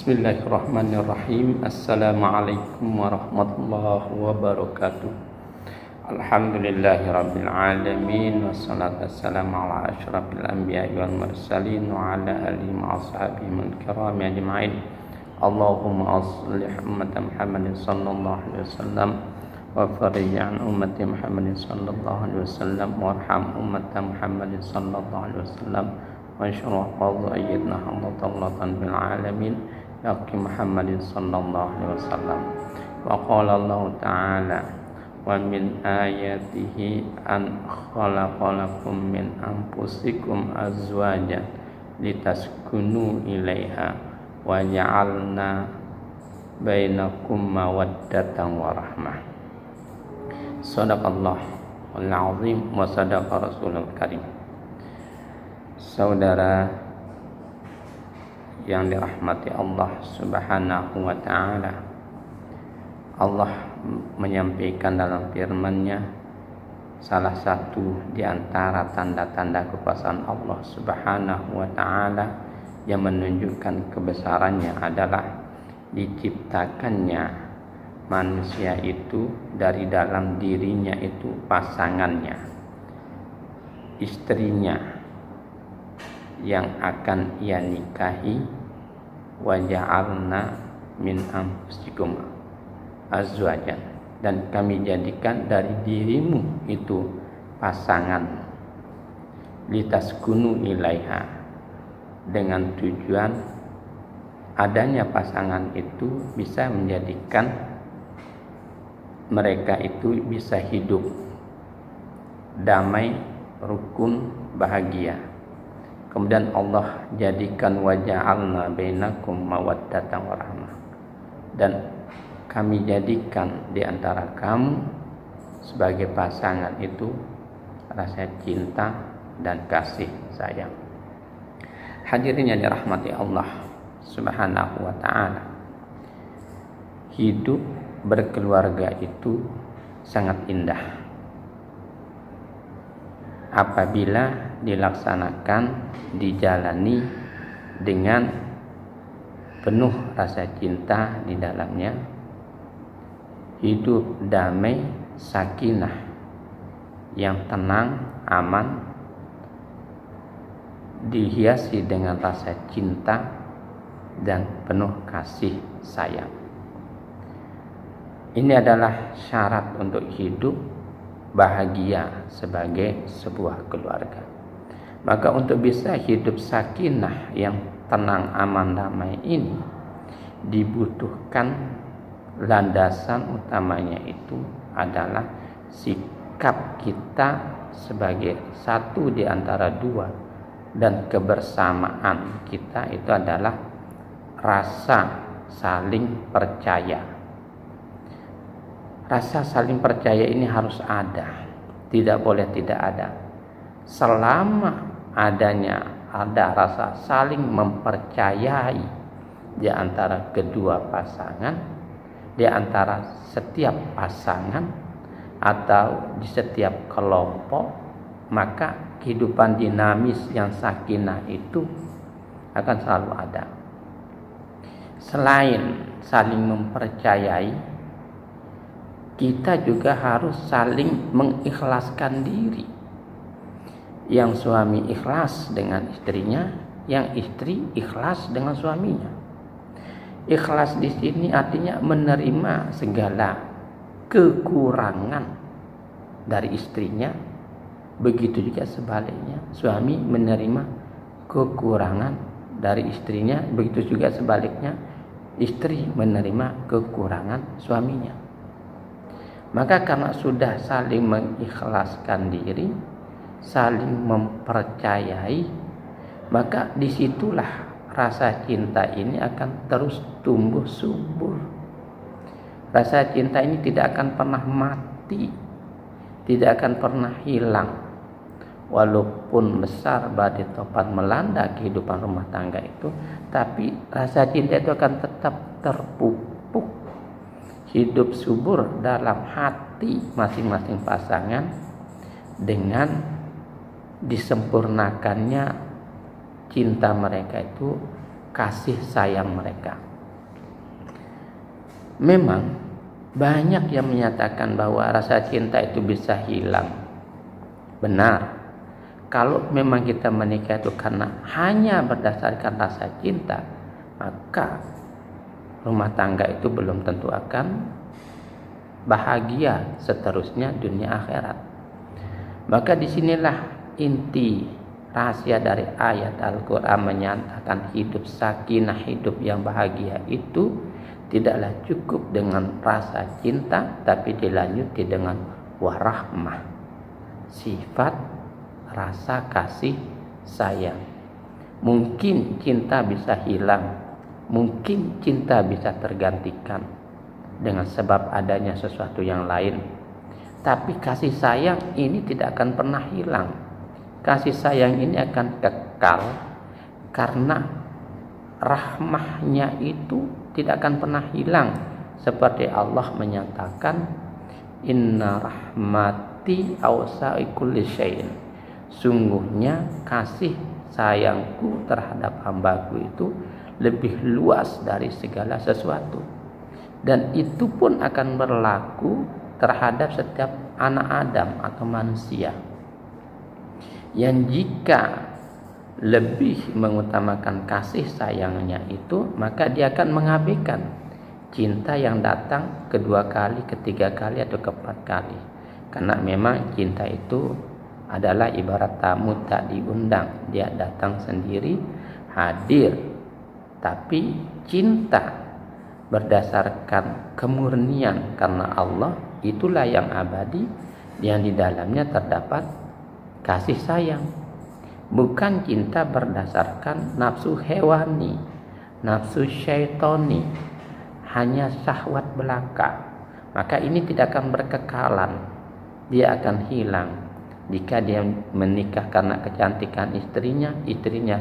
Bismillahirrahmanirrahim. Assalamualaikum warahmatullahi wabarakatuh. Alhamdulillahirabbil alamin wassalatu wassalamu ala asyrafil anbiya'i wal mursalin wa ala alihi wa ashabihil kirami ajma'in. Allahumma shalli ummata Muhammadin sallallahu alaihi wasallam wa farij an ummati Muhammadin sallallahu alaihi wasallam warham ummata Muhammadin sallallahu alaihi wasallam wa syarah qadhayyidna hamdatan bil alamin yaqi Muhammadin sallallahu alaihi wasallam. Wa qala Allah ta'ala wa min ayatihi an khalaqalakum min anfusikum azwajan litaskunu ilaiha wa ja'alna bainakum mawaddatan wa rahmah. Shadaqallahul azim wa sadaqa rasulul karim. Saudara yang dirahmati Allah Subhanahu wa ta'ala, Allah menyampaikan dalam firman-Nya salah satu di antara tanda-tanda kekuasaan Allah Subhanahu wa ta'ala yang menunjukkan kebesarannya adalah diciptakannya manusia itu dari dalam dirinya itu pasangannya, istrinya yang akan ia nikahi. Wa ja'alna min anfusikum azwajan, dan kami jadikan dari dirimu itu pasangan, litaskunu ilaiha, dengan tujuan adanya pasangan itu bisa menjadikan mereka itu bisa hidup damai, rukun, bahagia. Kemudian Allah jadikan wa ja'alna bainakum mawaddatan wa rahmah, dan kami jadikan di antara kamu sebagai pasangan itu rasa cinta dan kasih sayang. Hadirin yang dirahmati Allah Subhanahu wa ta'ala, hidup berkeluarga itu sangat indah apabila dilaksanakan, dijalani dengan penuh rasa cinta di dalamnya, hidup damai, sakinah, yang tenang, aman, dihiasi dengan rasa cinta dan penuh kasih sayang. Ini adalah syarat untuk hidup bahagia sebagai sebuah keluarga. Maka untuk bisa hidup sakinah yang tenang, aman, damai ini dibutuhkan landasan utamanya itu adalah sikap kita sebagai satu di antara dua, dan kebersamaan kita itu adalah rasa saling percaya. Rasa saling percaya ini harus ada, tidak boleh tidak ada. Selama ada rasa saling mempercayai di antara kedua pasangan, di antara setiap pasangan atau di setiap kelompok, maka kehidupan dinamis yang sakinah itu akan selalu ada. Selain saling mempercayai, kita juga harus saling mengikhlaskan diri. Yang suami ikhlas dengan istrinya, yang istri ikhlas dengan suaminya. Ikhlas di sini artinya menerima segala kekurangan dari istrinya, begitu juga sebaliknya, suami menerima kekurangan dari istrinya, begitu juga sebaliknya, istri menerima kekurangan suaminya. Maka karena sudah saling mengikhlaskan diri, saling mempercayai, maka disitulah rasa cinta ini akan terus tumbuh subur. Rasa cinta ini tidak akan pernah mati, tidak akan pernah hilang. Walaupun besar badai topan melanda kehidupan rumah tangga itu, tapi rasa cinta itu akan tetap terpupuk, hidup subur dalam hati masing-masing pasangan dengan disempurnakannya cinta mereka itu, kasih sayang mereka. Memang banyak yang menyatakan bahwa rasa cinta itu bisa hilang. Benar. Kalau memang kita menikah itu karena hanya berdasarkan rasa cinta, maka rumah tangga itu belum tentu akan bahagia seterusnya dunia akhirat. Maka disinilah inti rahasia dari ayat Al-Quran menyatakan hidup sakinah, hidup yang bahagia itu tidaklah cukup dengan rasa cinta, tapi dilanjuti dengan warahmah, sifat rasa kasih sayang. Mungkin cinta bisa hilang, mungkin cinta bisa tergantikan dengan sebab adanya sesuatu yang lain, tapi kasih sayang ini tidak akan pernah hilang. Kasih sayang ini akan kekal karena rahmahnya itu tidak akan pernah hilang, seperti Allah menyatakan inna rahmati awsa'i kulli syai'in, sungguhnya kasih sayangku terhadap hambaku itu lebih luas dari segala sesuatu, dan itu pun akan berlaku terhadap setiap anak Adam atau manusia yang jika lebih mengutamakan kasih sayangnya itu, maka dia akan mengabaikan cinta yang datang kedua kali, ketiga kali, atau keempat kali. Karena memang cinta itu adalah ibarat tamu tak diundang, dia datang sendiri, hadir. Tapi cinta berdasarkan kemurnian karena Allah, itulah yang abadi, yang di dalamnya terdapat kasih sayang. Bukan cinta berdasarkan nafsu hewani, nafsu syaitoni, hanya syahwat belaka. Maka ini tidak akan berkekalan, dia akan hilang. Jika dia menikah karena kecantikan istrinya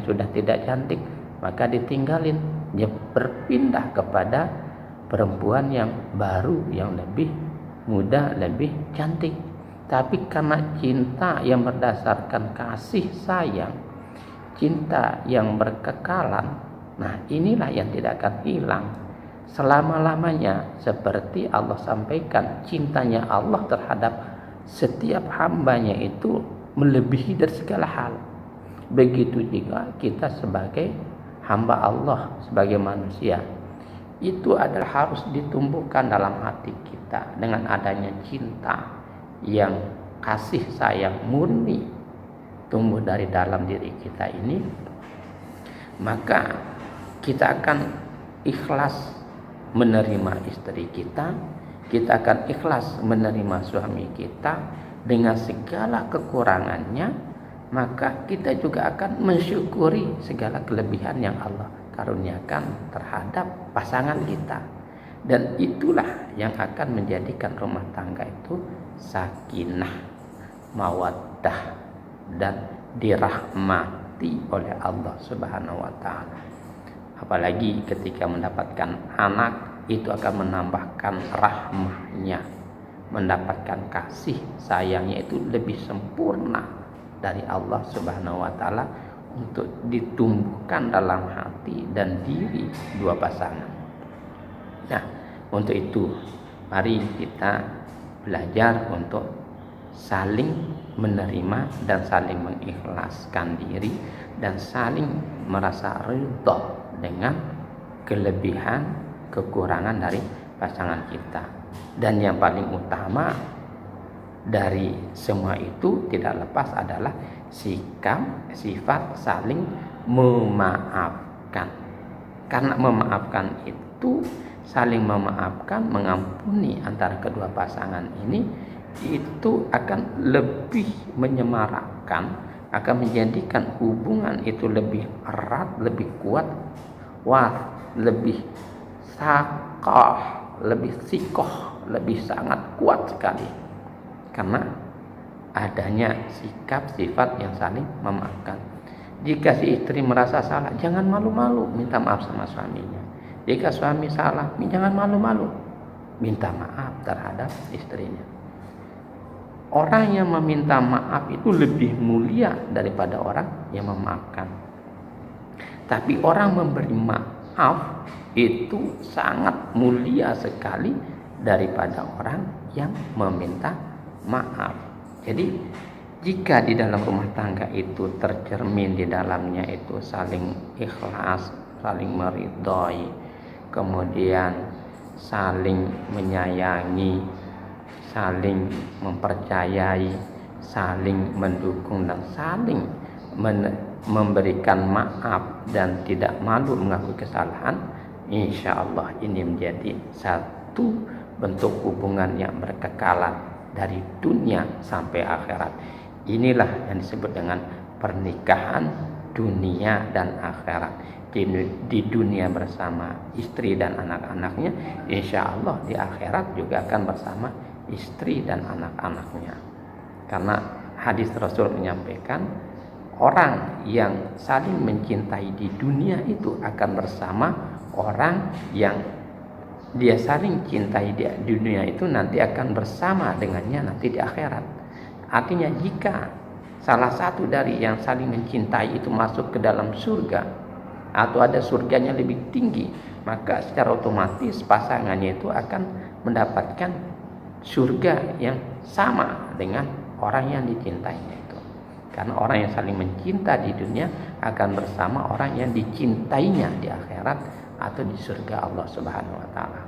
sudah tidak cantik, maka ditinggalin, dia berpindah kepada perempuan yang baru, yang lebih muda, lebih cantik. Tapi karena cinta yang berdasarkan kasih sayang, cinta yang berkekalan, nah inilah yang tidak akan hilang selama-lamanya. Seperti Allah sampaikan, cintanya Allah terhadap setiap hambanya itu melebihi dari segala hal. Begitu juga kita sebagai hamba Allah, sebagai manusia, itu adalah harus ditumbuhkan dalam hati kita dengan adanya cinta yang kasih sayang murni tumbuh dari dalam diri kita ini. Maka kita akan ikhlas menerima istri kita, kita akan ikhlas menerima suami kita dengan segala kekurangannya. Maka kita juga akan mensyukuri segala kelebihan yang Allah karuniakan terhadap pasangan kita. Dan itulah yang akan menjadikan rumah tangga itu sakinah, mawaddah, dan dirahmati oleh Allah Subhanahu wa taala. Apalagi ketika mendapatkan anak, itu akan menambahkan rahmahnya, mendapatkan kasih sayangnya itu lebih sempurna dari Allah Subhanahu wa taala untuk ditumbuhkan dalam hati dan diri dua pasangan. Nah, untuk itu mari kita belajar untuk saling menerima dan saling mengikhlaskan diri dan saling merasa ridha dengan kelebihan kekurangan dari pasangan kita. Dan yang paling utama dari semua itu tidak lepas adalah sikap, sifat saling memaafkan. Karena memaafkan itu, saling memaafkan, mengampuni antara kedua pasangan ini, itu akan lebih menyemarakkan, akan menjadikan hubungan itu lebih erat, lebih kuat, lebih sakoh, lebih sikoh, lebih sangat kuat sekali. Karena adanya sikap, sifat yang saling memaafkan. Jika si istri merasa salah, jangan malu-malu minta maaf sama suaminya. Jika suami salah, jangan malu-malu minta maaf terhadap istrinya. Orang yang meminta maaf itu lebih mulia daripada orang yang memaafkan. Tapi orang memberi maaf maaf itu sangat mulia sekali daripada orang yang meminta maaf. Jadi jika di dalam rumah tangga itu tercermin di dalamnya itu saling ikhlas, saling meridhoi, kemudian saling menyayangi, saling mempercayai, saling mendukung dan saling memberikan maaf dan tidak malu mengakui kesalahan, insya Allah ini menjadi satu bentuk hubungan yang berkekalan dari dunia sampai akhirat. Inilah yang disebut dengan pernikahan dunia dan akhirat. Di dunia bersama istri dan anak-anaknya, insya Allah di akhirat juga akan bersama istri dan anak-anaknya. Karena hadis Rasul menyampaikan, orang yang saling mencintai di dunia itu akan bersama orang yang dia saling cintai di dunia itu nanti akan bersama dengannya nanti di akhirat. Artinya jika salah satu dari yang saling mencintai itu masuk ke dalam surga atau ada surganya lebih tinggi, maka secara otomatis pasangannya itu akan mendapatkan surga yang sama dengan orang yang dicintainya itu. Karena orang yang saling mencinta di dunia akan bersama orang yang dicintainya di akhirat atau di surga Allah Subhanahu wa taala.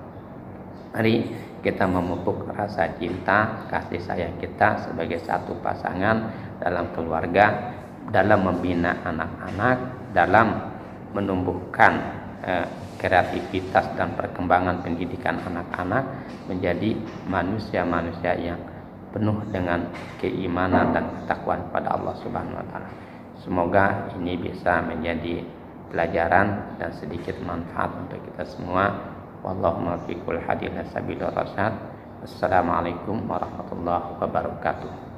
Mari kita memupuk rasa cinta, kasih sayang kita sebagai satu pasangan dalam keluarga, dalam membina anak-anak, dalam menumbuhkan kreativitas dan perkembangan pendidikan anak-anak menjadi manusia-manusia yang penuh dengan keimanan dan ketakwaan pada Allah Subhanahu wa taala. Semoga ini bisa menjadi pelajaran dan sedikit manfaat untuk kita semua. Wallahu muwaffiq wal hadi ila sabilir rasyad. Assalamualaikum warahmatullahi wabarakatuh.